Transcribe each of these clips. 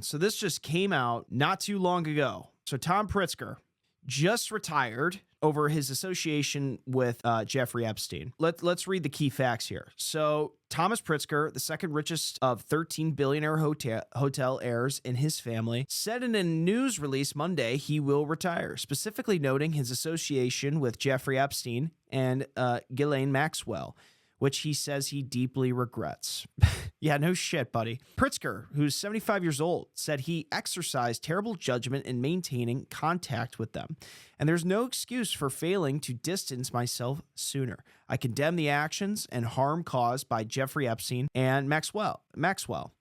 So this just came out not too long ago. So Tom Pritzker just retired over his association with Jeffrey Epstein. Let's read the key facts here. So Thomas Pritzker, the second richest of 13 billionaire hotel heirs in his family, said in a news release Monday he will retire, specifically noting his association with Jeffrey Epstein and Ghislaine Maxwell, which he says he deeply regrets. Yeah, no shit, buddy. Pritzker, who's 75 years old, said he exercised terrible judgment in maintaining contact with them. And there's no excuse for failing to distance myself sooner. I condemn the actions and harm caused by Jeffrey Epstein and Maxwell.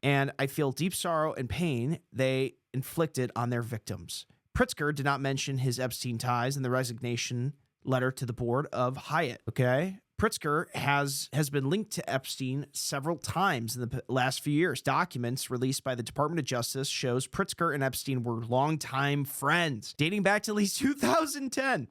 And I feel deep sorrow and pain they inflicted on their victims. Pritzker did not mention his Epstein ties in the resignation letter to the board of Hyatt, okay? Pritzker has been linked to Epstein several times in the last few years. Documents released by the Department of Justice shows Pritzker and Epstein were longtime friends, dating back to at least 2010.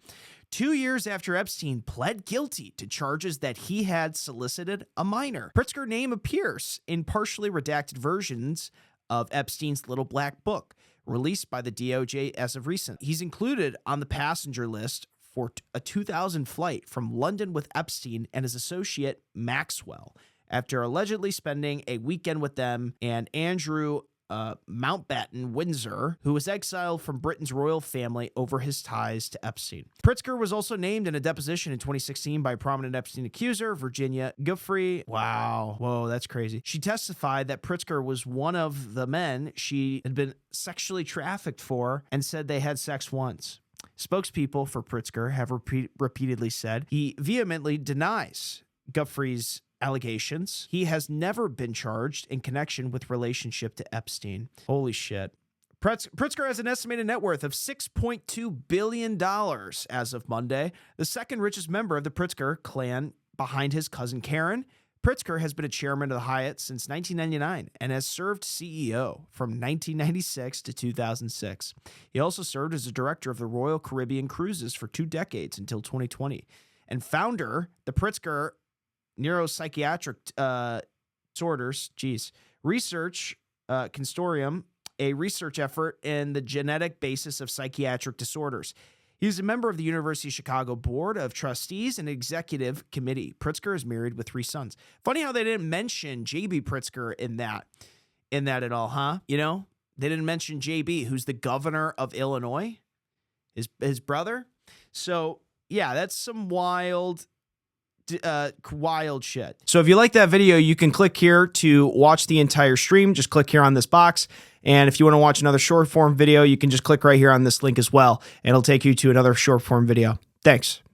2 years after Epstein pled guilty to charges that he had solicited a minor. Pritzker's name appears in partially redacted versions of Epstein's Little Black Book, released by the DOJ as of recent. He's included on the passenger list for a 2000 flight from London with Epstein and his associate Maxwell, after allegedly spending a weekend with them and Andrew Mountbatten Windsor, who was exiled from Britain's royal family over his ties to Epstein. Pritzker was also named in a deposition in 2016 by prominent Epstein accuser, Virginia Giuffre. Wow. Whoa, that's crazy. She testified that Pritzker was one of the men she had been sexually trafficked for and said they had sex once. Spokespeople for Pritzker have repeatedly said he vehemently denies Giuffre's allegations. He has never been charged in connection with relationship to Epstein. Holy shit. Pritzker has an estimated net worth of $6.2 billion as of Monday, the second richest member of the Pritzker clan behind his cousin Karen. Pritzker has been a chairman of the Hyatt since 1999 and has served CEO from 1996 to 2006. He also served as a director of the Royal Caribbean Cruises for 2 decades until 2020, and founder the Pritzker Neuropsychiatric Disorders Research Consortium, a research effort in the genetic basis of psychiatric disorders. He's a member of the University of Chicago Board of Trustees and Executive Committee. Pritzker is married with 3 sons. Funny how they didn't mention J.B. Pritzker in that at all, huh? You know, they didn't mention J.B., who's the governor of Illinois, his brother. So yeah, that's some wild shit. So if you like that video, you can click here to watch the entire stream. Just click here on this box. And if you want to watch another short form video, you can just click right here on this link as well. And it'll take you to another short form video. Thanks.